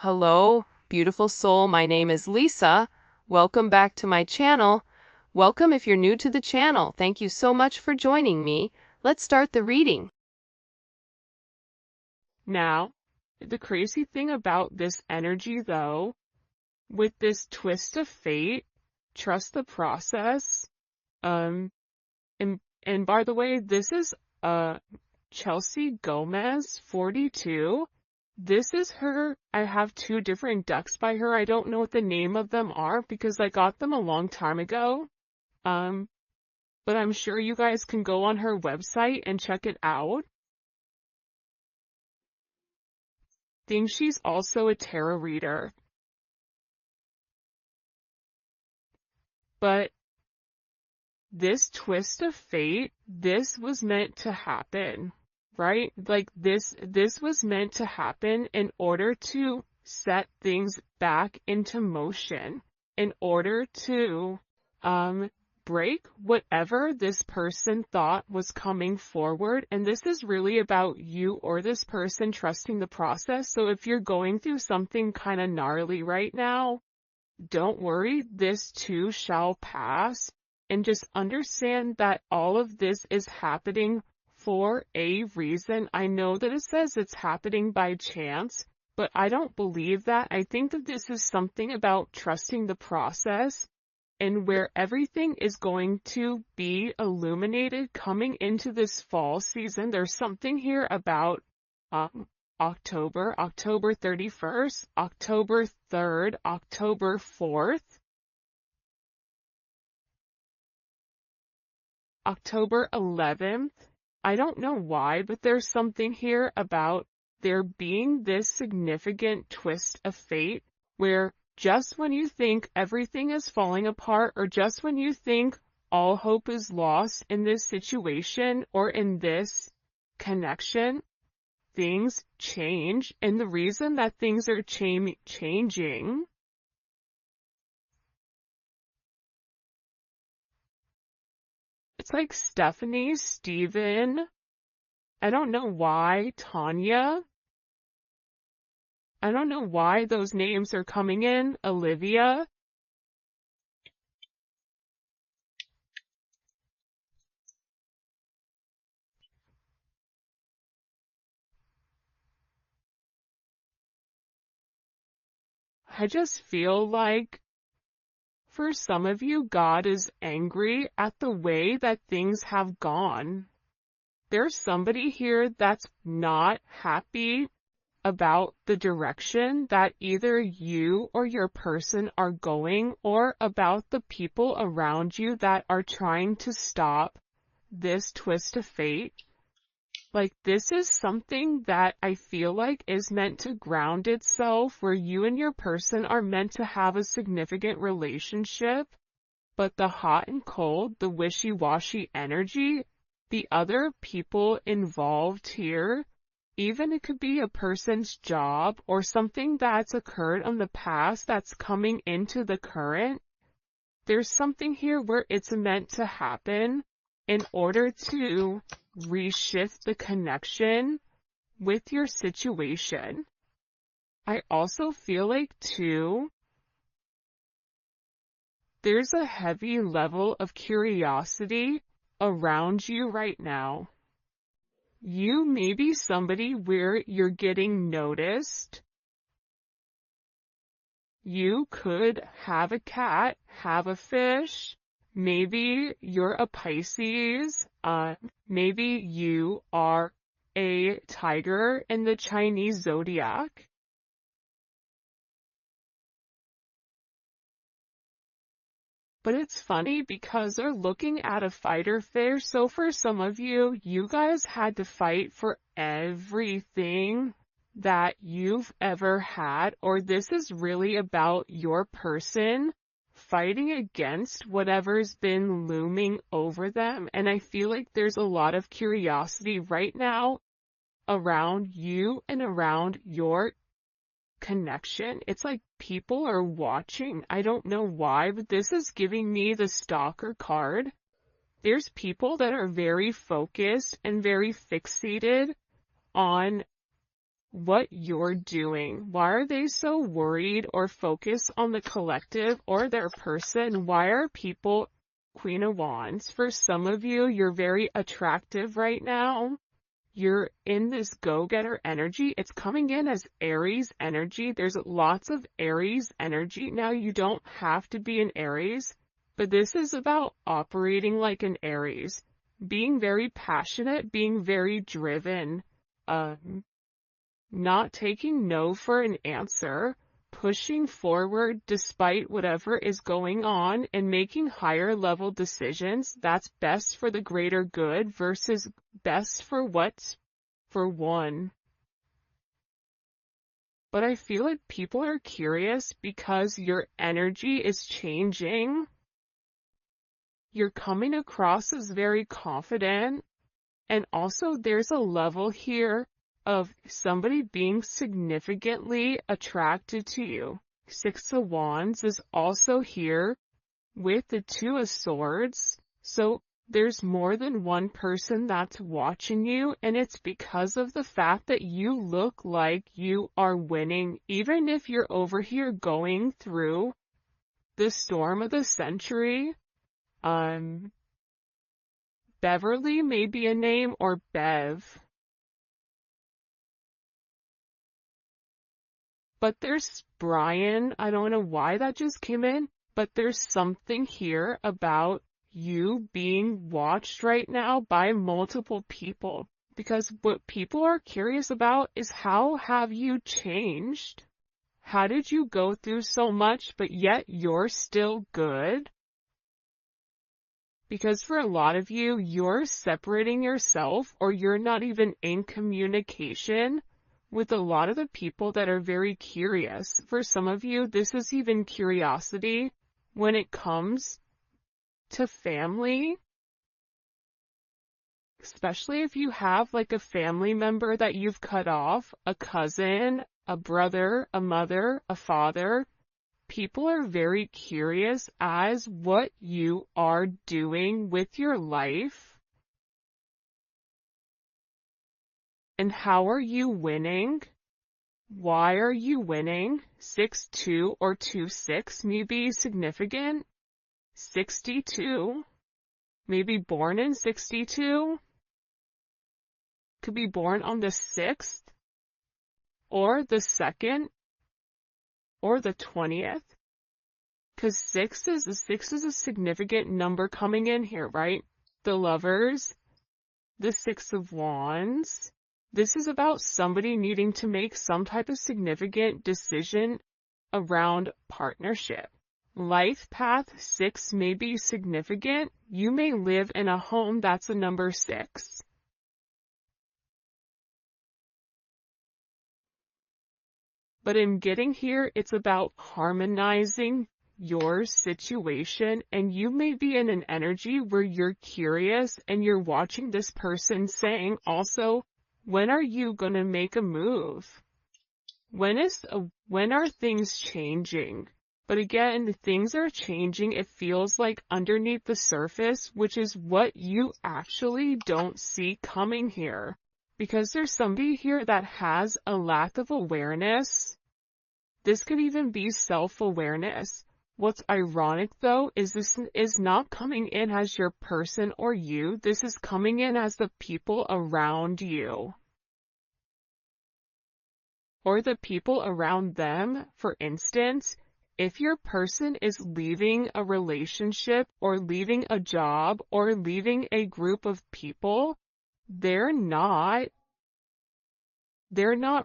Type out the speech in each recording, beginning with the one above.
Hello, beautiful soul. My name is Lisa. Welcome back to my channel. Welcome if you're new to the channel. Thank you so much for joining me. Let's start the reading. Now, the crazy thing about this energy, though, with this twist of fate, trust the process. And by the way, this is Chelsea Gomez, 42. This is her. I have two different decks by her. I don't know what the name of them are because I got them a long time ago. But I'm sure you guys can go on her website and check it out. Think she's also a tarot reader. But this twist of fate, this was meant to happen, right? Like this was meant to happen in order to set things back into motion, in order to break whatever this person thought was coming forward. And this is really about you or this person trusting the process. So if you're going through something kind of gnarly right now, don't worry, this too shall pass. And just understand that all of this is happening for a reason. I know that it says it's happening by chance, but I don't believe that. I think that this is something about trusting the process and where everything is going to be illuminated coming into this fall season. There's something here about October 31st, October 3rd, October 4th, October 11th. I don't know why, but there's something here about there being this significant twist of fate where just when you think everything is falling apart or just when you think all hope is lost in this situation or in this connection, things change. And the reason that things are changing it's like Stephanie, Steven, I don't know why, Tanya. I don't know why those names are coming in, Olivia. I just feel like for some of you, God is angry at the way that things have gone. There's somebody here that's not happy about the direction that either you or your person are going or about the people around you that are trying to stop this twist of fate. Like this is something that I feel like is meant to ground itself where you and your person are meant to have a significant relationship, but the hot and cold, the wishy-washy energy, the other people involved here, even it could be a person's job or something that's occurred in the past that's coming into the current. There's something here where it's meant to happen in order to reshift the connection with your situation. I also feel like too, there's a heavy level of curiosity around you right now. You may be somebody where you're getting noticed. You could have a cat, have a fish. Maybe you're a Pisces. Maybe you are a tiger in the Chinese zodiac. But it's funny because they're looking at a fighter fish. So for some of you, you guys had to fight for everything that you've ever had, or this is really about your person fighting against whatever's been looming over them. And I feel like there's a lot of curiosity right now around you and around your connection. It's like people are watching. I don't know why, but this is giving me the stalker card. There's people that are very focused and very fixated on what you're doing. Why are they so worried or focused on the collective or their person? Why are people Queen of Wands? For some of you, you're very attractive right now. You're in this go-getter energy. It's coming in as Aries energy. There's lots of Aries energy. Now, you don't have to be an Aries, but this is about operating like an Aries, being very passionate, being very driven, not taking no for an answer, pushing forward despite whatever is going on, and making higher level decisions that's best for the greater good versus best for what's for one. But I feel like people are curious because your energy is changing. You're coming across as very confident, and also there's a level here of somebody being significantly attracted to you. Six of Wands is also here with the Two of Swords. So there's more than one person that's watching you, and it's because of the fact that you look like you are winning, even if you're over here going through the storm of the century. Beverly may be a name, or Bev. But there's Brian. I don't know why that just came in, but there's something here about you being watched right now by multiple people. Because what people are curious about is, how have you changed? How did you go through so much, but yet you're still good? Because for a lot of you, you're separating yourself, or you're not even in communication with a lot of the people that are very curious. For some of you, this is even curiosity when it comes to family. Especially if you have like a family member that you've cut off, a cousin, a brother, a mother, a father. People are very curious as what you are doing with your life. And how are you winning? Why are you winning? 6-2 or 2-6 may be significant. 62, maybe born in 62. Could be born on the 6th, or the 2nd, or the 20th. Because 6 is a significant number coming in here, right? The Lovers, the Six of Wands. This is about somebody needing to make some type of significant decision around partnership. Life path 6 may be significant. You may live in a home that's a number 6. But in getting here, it's about harmonizing your situation, and you may be in an energy where you're curious and you're watching this person saying also, when are you going to make a move? When are things changing? But again, things are changing. It feels like underneath the surface, which is what you actually don't see coming here. Because there's somebody here that has a lack of awareness. This could even be self-awareness. What's ironic though is this is not coming in as your person or you. This is coming in as the people around you. Or the people around them. For instance, if your person is leaving a relationship or leaving a job or leaving a group of people, they're not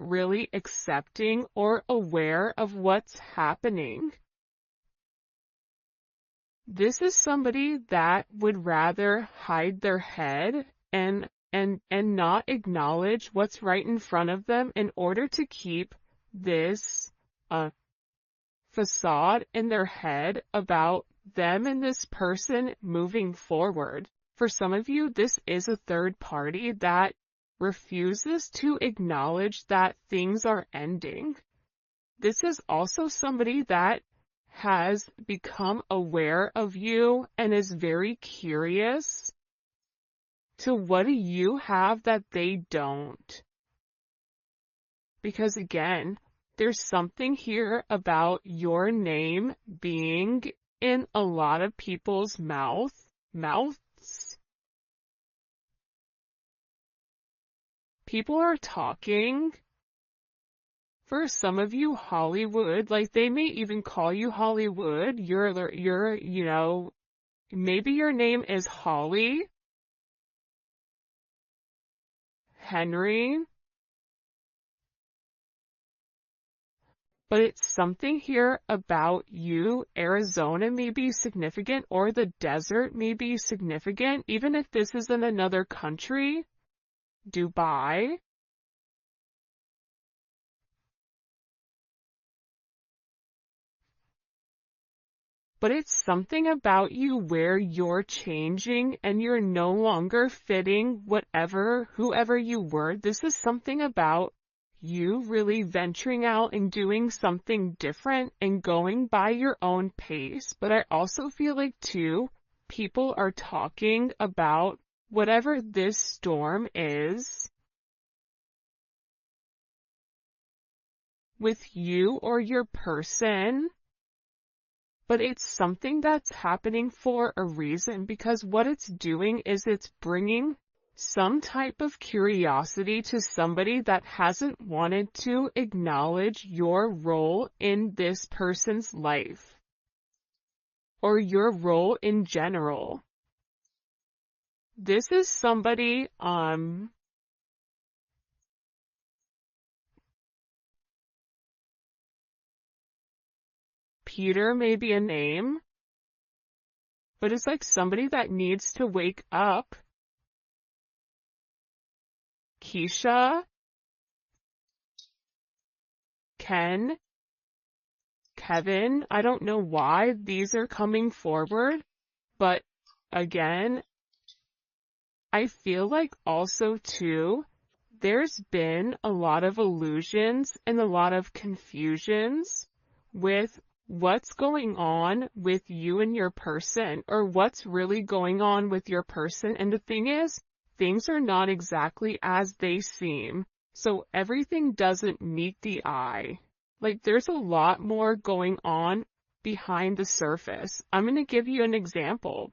really accepting or aware of what's happening. This is somebody that would rather hide their head and not acknowledge what's right in front of them in order to keep this facade in their head about them and this person moving forward. For some of you, this is a third party that refuses to acknowledge that things are ending. This is also somebody that has become aware of you and is very curious to what do you have that they don't. because again, there's something here about your name being in a lot of people's mouths. People are talking. For some of you, Hollywood, like they may even call you Hollywood. Maybe your name is Holly, Henry, but it's something here about you. Arizona may be significant, or the desert may be significant, even if this is in another country. Dubai. But it's something about you where you're changing and you're no longer fitting whoever you were. This is something about you really venturing out and doing something different and going by your own pace. But I also feel like too, people are talking about whatever this storm is with you or your person. But it's something that's happening for a reason, because what it's doing is it's bringing some type of curiosity to somebody that hasn't wanted to acknowledge your role in this person's life, or your role in general. This is somebody, Peter may be a name, but it's like somebody that needs to wake up. Keisha, Ken, Kevin, I don't know why these are coming forward, but again, I feel like also too, there's been a lot of illusions and a lot of confusions with what's going on with you and your person, or what's really going on with your person. And the thing is, things are not exactly as they seem. So everything doesn't meet the eye. Like there's a lot more going on behind the surface. I'm going to give you an example.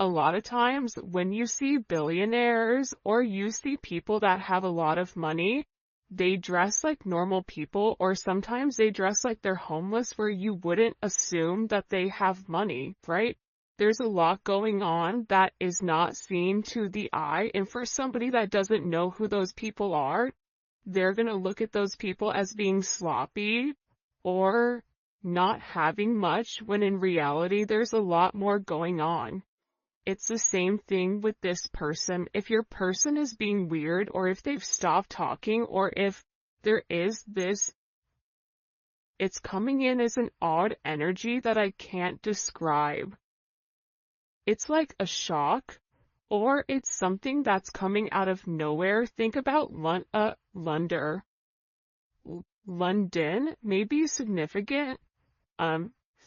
A lot of times when you see billionaires or you see people that have a lot of money, they dress like normal people, or sometimes they dress like they're homeless, where you wouldn't assume that they have money, right? There's a lot going on that is not seen to the eye, and for somebody that doesn't know who those people are, they're going to look at those people as being sloppy or not having much, when in reality there's a lot more going on. It's the same thing with this person. If your person is being weird, or if they've stopped talking, or if there is this, it's coming in as an odd energy that I can't describe. It's like a shock, or it's something that's coming out of nowhere. Think about London may be significant.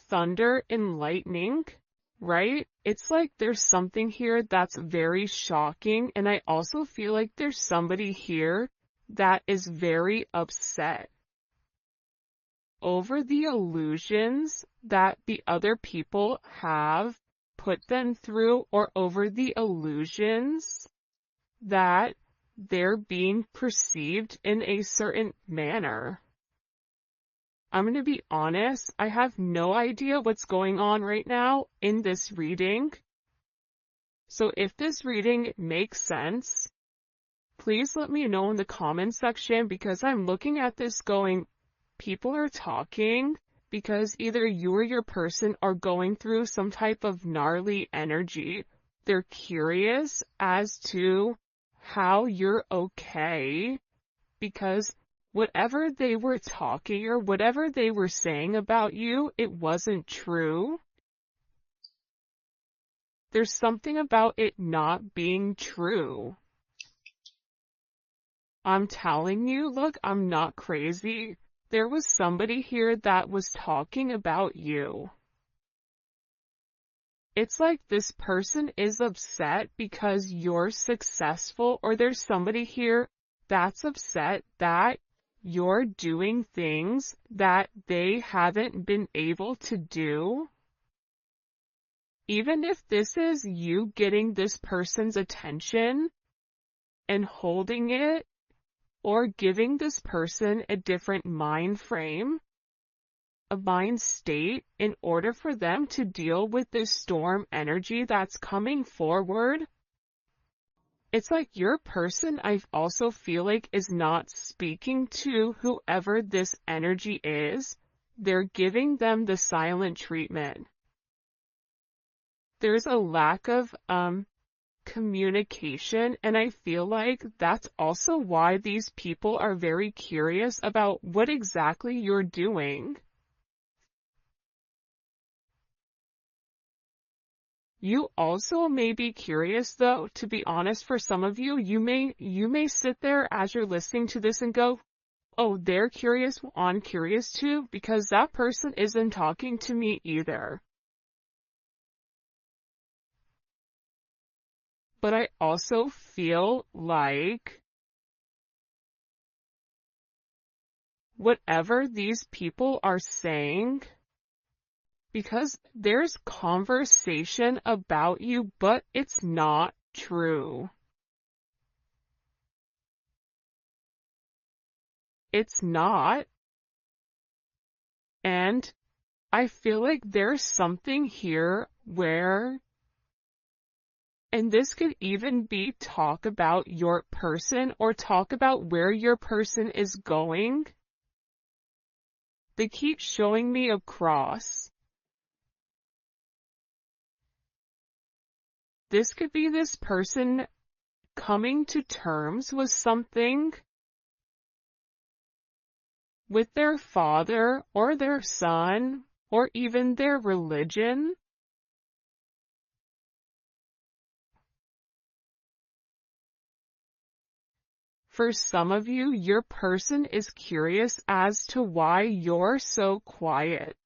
Thunder and lightning. Right? It's like there's something here that's very shocking, and I also feel like there's somebody here that is very upset over the illusions that the other people have put them through, or over the illusions that they're being perceived in a certain manner. I'm going to be honest, I have no idea what's going on right now in this reading. So if this reading makes sense, please let me know in the comment section, because I'm looking at this going, people are talking because either you or your person are going through some type of gnarly energy. They're curious as to how you're okay, because whatever they were talking or whatever they were saying about you, it wasn't true. There's something about it not being true. I'm telling you, look, I'm not crazy. There was somebody here that was talking about you. It's like this person is upset because you're successful, or there's somebody here that's upset that you're doing things that they haven't been able to do. Even if this is you getting this person's attention and holding it, or giving this person a different mind frame, a mind state, in order for them to deal with this storm energy that's coming forward. It's like your person, I also feel like, is not speaking to whoever this energy is. They're giving them the silent treatment. There's a lack of communication, and I feel like that's also why these people are very curious about what exactly you're doing. You also may be curious, though, to be honest. For some of you, you may sit there as you're listening to this and go, oh, they're curious, well, I'm curious too, because that person isn't talking to me either. But I also feel like whatever these people are saying, because there's conversation about you, but it's not true. It's not. And I feel like there's something here where, and this could even be talk about your person or talk about where your person is going. They keep showing me a cross. This could be this person coming to terms with something with their father or their son or even their religion. For some of you, your person is curious as to why you're so quiet.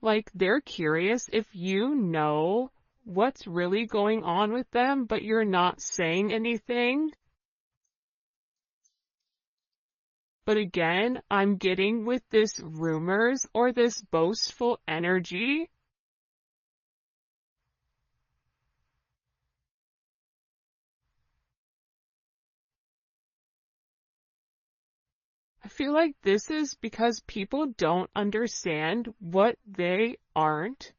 Like, they're curious if you know what's really going on with them, but you're not saying anything. But again, I'm getting with this rumors or this boastful energy. I feel like this is because people don't understand what they aren't.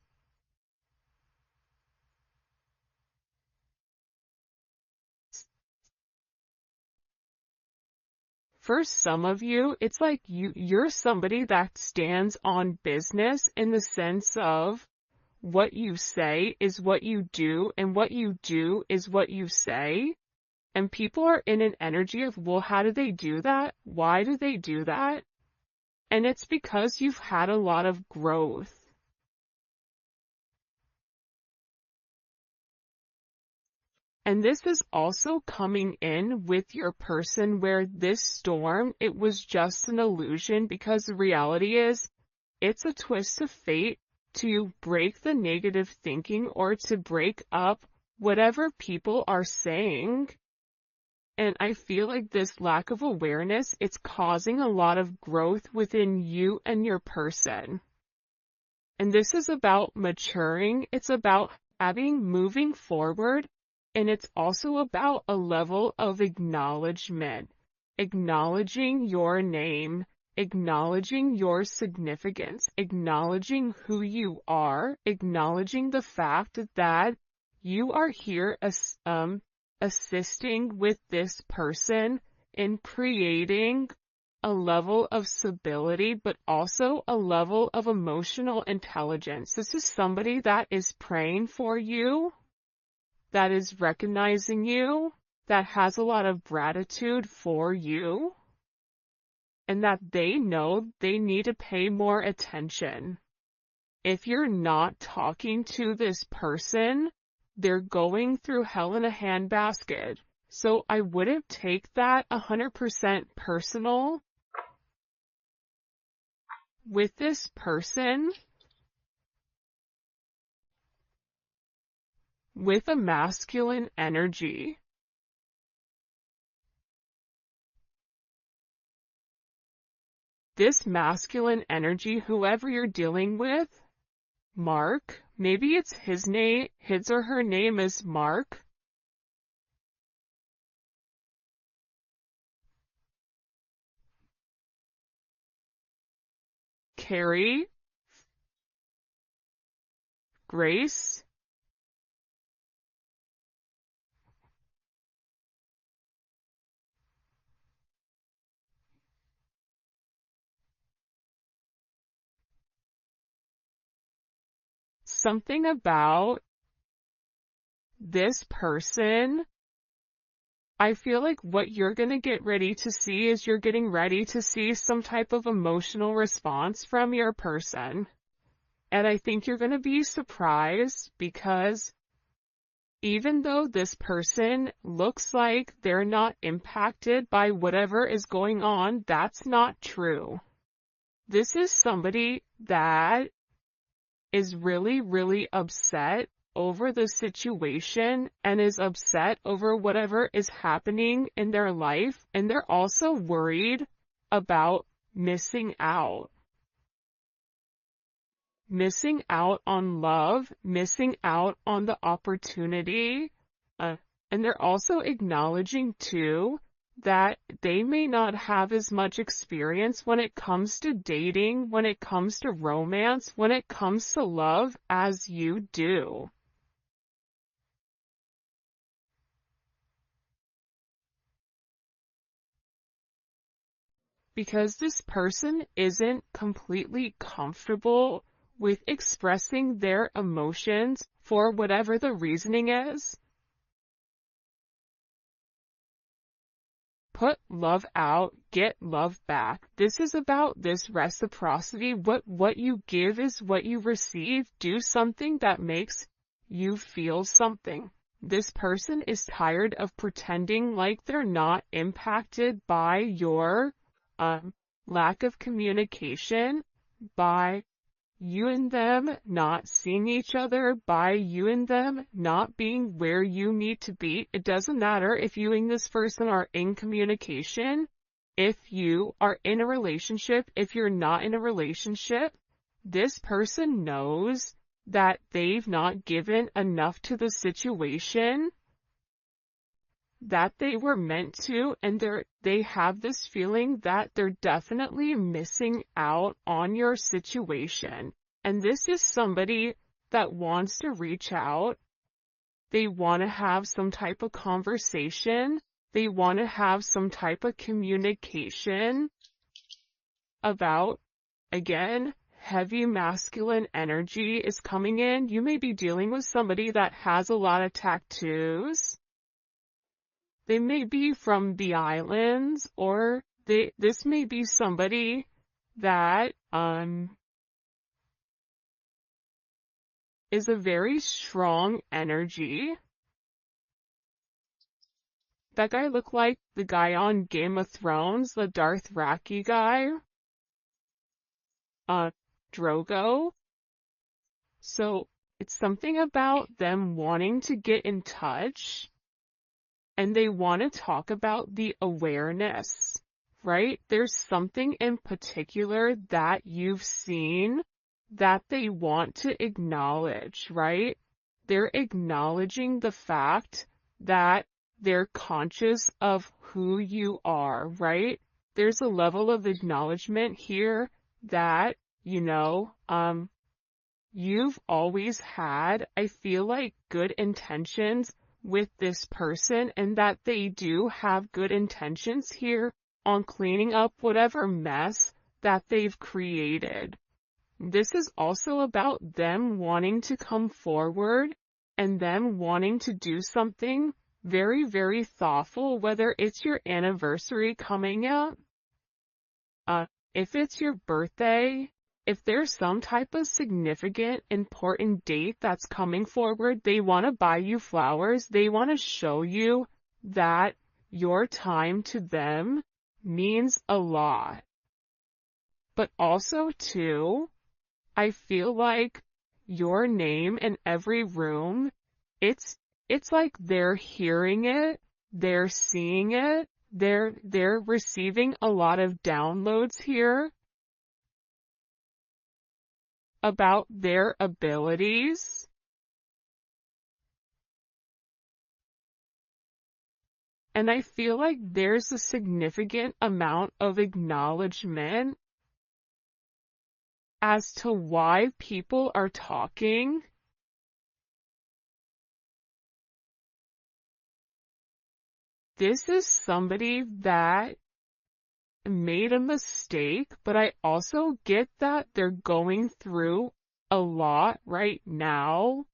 For some of you, it's like you're somebody that stands on business in the sense of what you say is what you do, and what you do is what you say. And people are in an energy of, well, how do they do that? Why do they do that? And it's because you've had a lot of growth. And this is also coming in with your person where this storm, it was just an illusion, because the reality is it's a twist of fate to break the negative thinking or to break up whatever people are saying. And I feel like this lack of awareness, it's causing a lot of growth within you and your person. And this is about maturing. It's about moving forward. And it's also about a level of acknowledgement, acknowledging your name, acknowledging your significance, acknowledging who you are, acknowledging the fact that you are here as, assisting with this person in creating a level of stability, but also a level of emotional intelligence. This is somebody that is praying for you, that is recognizing you, that has a lot of gratitude for you, and that they know they need to pay more attention. If you're not talking to this person, they're going through hell in a handbasket. So I wouldn't take that 100% personal with this person. With a masculine energy, this masculine energy, whoever you're dealing with, Mark, maybe it's his or her name is Mark. Carrie, Grace, something about this person. I feel like what you're going to get ready to see is you're getting ready to see some type of emotional response from your person. And I think you're going to be surprised because even though this person looks like they're not impacted by whatever is going on, that's not true. This is somebody that is really, really upset over the situation and is upset over whatever is happening in their life, and they're also worried about missing out. Missing out on love, missing out on the opportunity, and they're also acknowledging too that they may not have as much experience when it comes to dating, when it comes to romance, when it comes to love as you do. Because this person isn't completely comfortable with expressing their emotions for whatever the reasoning is. Put love out, get love back. This is about this reciprocity. What you give is what you receive. Do something that makes you feel something. This person is tired of pretending like they're not impacted by your lack of communication, by you and them not seeing each other, by you and them not being where you need to be. It doesn't matter if you and this person are in communication, if you are in a relationship, if you're not in a relationship. This person knows that they've not given enough to the situation that they were meant to, and they have this feeling that they're definitely missing out on your situation. And this is somebody that wants to reach out. They want to have some type of conversation. They want to have some type of communication about, again, heavy masculine energy is coming in. You may be dealing with somebody that has a lot of tattoos. They may be from the islands, or this may be somebody that is a very strong energy. That guy looked like the guy on Game of Thrones, the Dothraki guy. Drogo. So it's something about them wanting to get in touch. And they want to talk about the awareness, right? There's something in particular that you've seen that they want to acknowledge, right? They're acknowledging the fact that they're conscious of who you are, right? There's a level of acknowledgement here that, you've always had, I feel like, good intentions with this person, and that they do have good intentions here on cleaning up whatever mess that they've created. This is also about them wanting to come forward and them wanting to do something very, very thoughtful, whether it's your anniversary coming up, if it's your birthday, if there's some type of significant, important date that's coming forward. They want to buy you flowers. They want to show you that your time to them means a lot. But also, too, I feel like your name in every room, it's like they're hearing it, they're seeing it, they're receiving a lot of downloads here. about their abilities. And I feel like there's a significant amount of acknowledgement as to why people are talking. This is somebody that made a mistake, but I also get that they're going through a lot right now.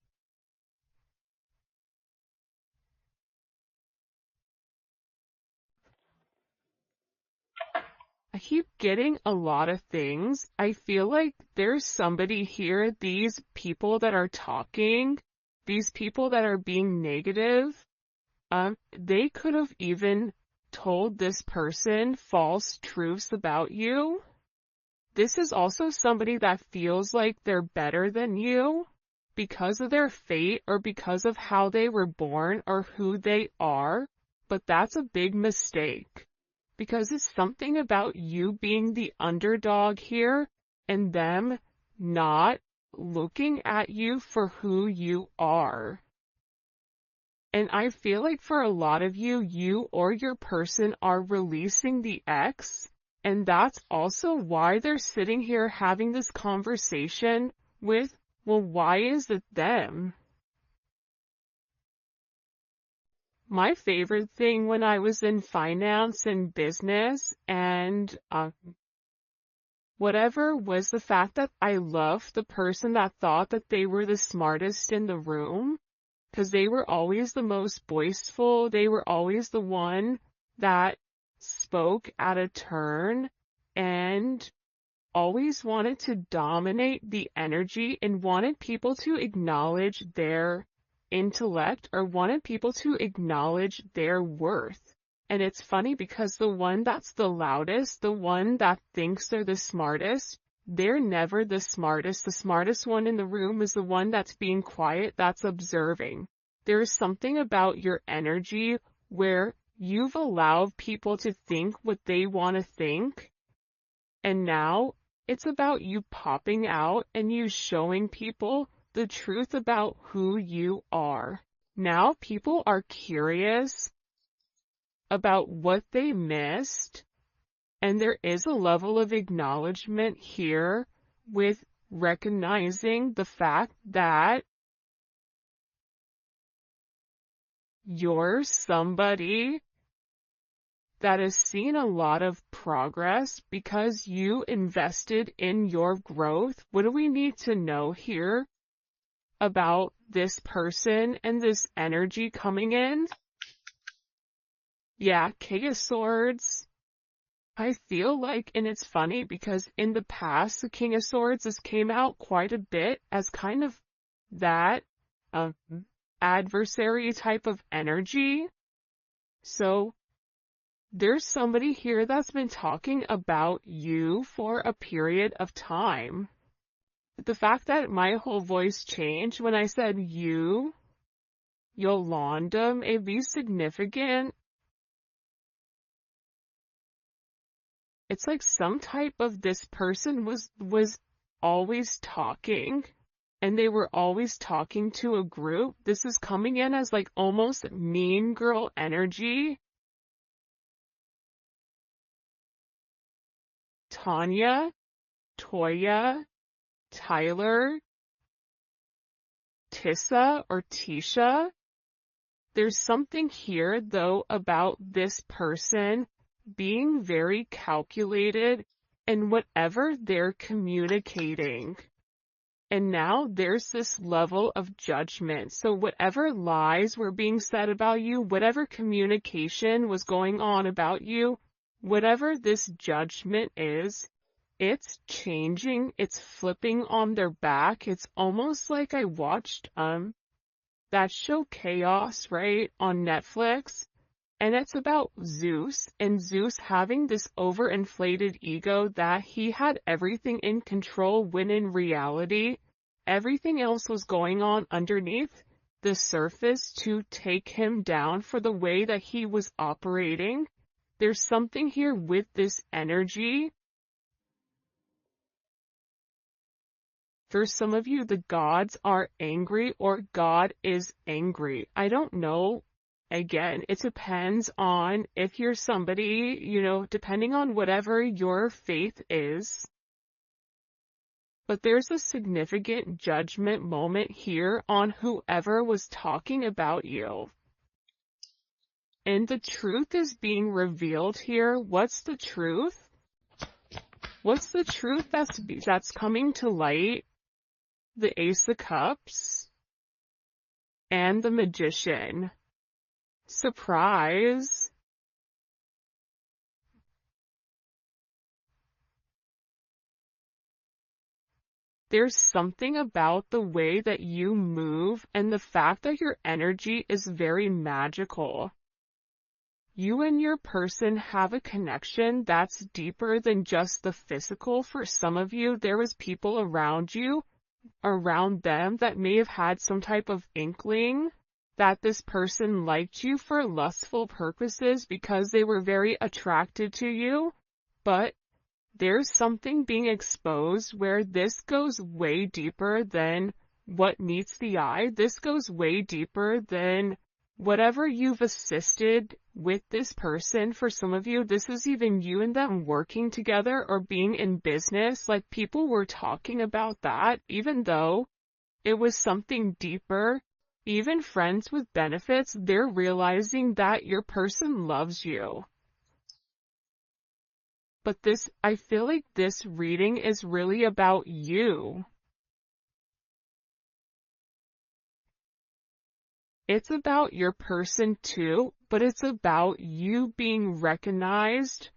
I keep getting a lot of things. I feel like there's somebody here, these people that are talking, these people that are being negative, they could have even told this person false truths about you. This is also somebody that feels like they're better than you because of their fate or because of how they were born or who they are, but that's a big mistake because it's something about you being the underdog here and them not looking at you for who you are. And I feel like for a lot of you, you or your person are releasing the ex, and that's also why they're sitting here having this conversation with, well, why is it them? My favorite thing when I was in finance and business and whatever was the fact that I loved the person that thought that they were the smartest in the room. Because they were always the most boastful, they were always the one that spoke at a turn and always wanted to dominate the energy and wanted people to acknowledge their intellect or wanted people to acknowledge their worth. And it's funny because the one that's the loudest, the one that thinks they're the smartest, they're never the smartest. The smartest one in the room is the one that's being quiet, that's observing. There is something about your energy where you've allowed people to think what they want to think. And now it's about you popping out and you showing people the truth about who you are. Now people are curious about what they missed. And there is a level of acknowledgement here with recognizing the fact that you're somebody that has seen a lot of progress because you invested in your growth. What do we need to know here about this person and this energy coming in? Yeah, King of Swords. I feel like, and it's funny because in the past, the King of Swords has came out quite a bit as kind of that adversary type of energy. So there's somebody here that's been talking about you for a period of time. The fact that my whole voice changed when I said you, Yolanda, may be significant. It's like some type of this person was always talking, and they were always talking to a group. This is coming in as like almost mean girl energy. Tanya, Toya, Tyler, Tissa or Tisha. There's something here though about this person being very calculated in whatever they're communicating. And now there's this level of judgment. So whatever lies were being said about you, whatever communication was going on about you, whatever this judgment is, it's changing, it's flipping on their back. It's almost like I watched that show Chaos, right, on Netflix. And it's about Zeus, and Zeus having this overinflated ego that he had everything in control when in reality, everything else was going on underneath the surface to take him down for the way that he was operating. There's something here with this energy For some of you, the gods are angry or God is angry. I don't know. Again, it depends on if you're somebody, depending on whatever your faith is. But there's a significant judgment moment here on whoever was talking about you. And the truth is being revealed here. What's the truth? What's the truth that's coming to light? The Ace of Cups and the Magician. Surprise. There's something about the way that you move and the fact that your energy is very magical. You and your person have a connection that's deeper than just the physical. For some of you, there was people around you, around them, that may have had some type of inkling that this person liked you for lustful purposes because they were very attracted to you. But there's something being exposed where this goes way deeper than what meets the eye. This goes way deeper than whatever you've assisted with this person. For some of you, this is even you and them working together or being in business. Like, people were talking about that, even though it was something deeper. Even friends with benefits, they're realizing that your person loves you. But I feel like this reading is really about you. It's about your person too, but it's about you being recognized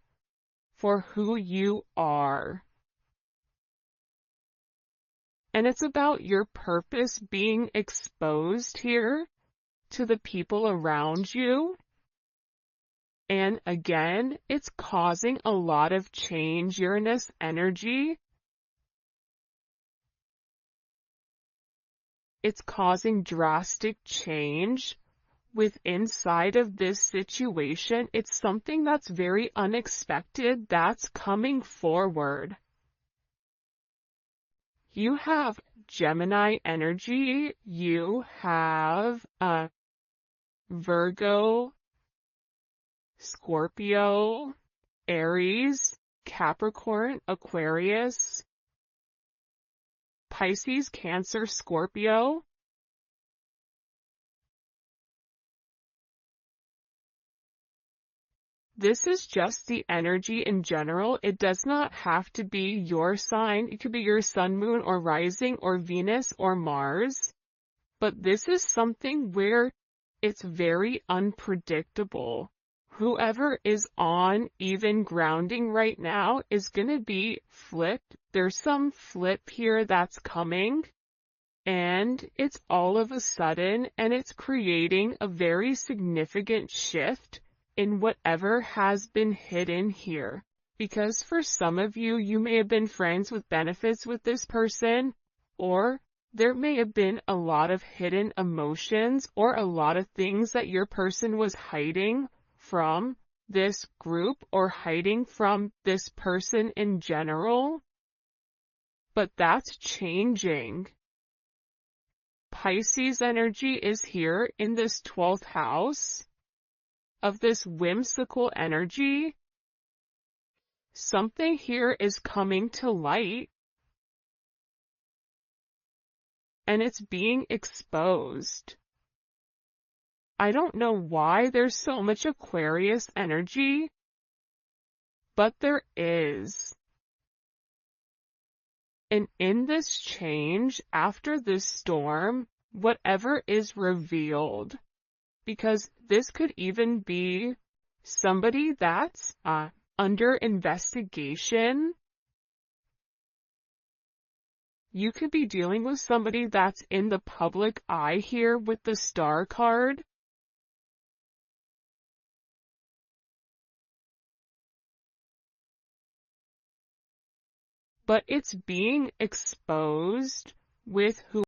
for who you are. And it's about your purpose being exposed here to the people around you. And again, it's causing a lot of change, Uranus energy. It's causing drastic change inside of this situation. It's something that's very unexpected that's coming forward. You have Gemini energy, you have Virgo, Scorpio, Aries, Capricorn, Aquarius, Pisces, Cancer, Scorpio. This is just the energy in general. It does not have to be your sign. It could be your sun, moon, or rising, or Venus, or Mars. But this is something where it's very unpredictable. Whoever is on even grounding right now is going to be flipped. There's some flip here that's coming. And it's all of a sudden, and it's creating a very significant shift in whatever has been hidden here. Because for some of you, you may have been friends with benefits with this person, or there may have been a lot of hidden emotions or a lot of things that your person was hiding from this group or hiding from this person in general. But that's changing. Pisces energy is here in this 12th house of this whimsical energy. Something here is coming to light, and it's being exposed. I don't know why there's so much Aquarius energy, but there is. And in this change, after this storm, whatever is revealed, because this could even be somebody that's under investigation. You could be dealing with somebody that's in the public eye here with the Star card. But it's being exposed with who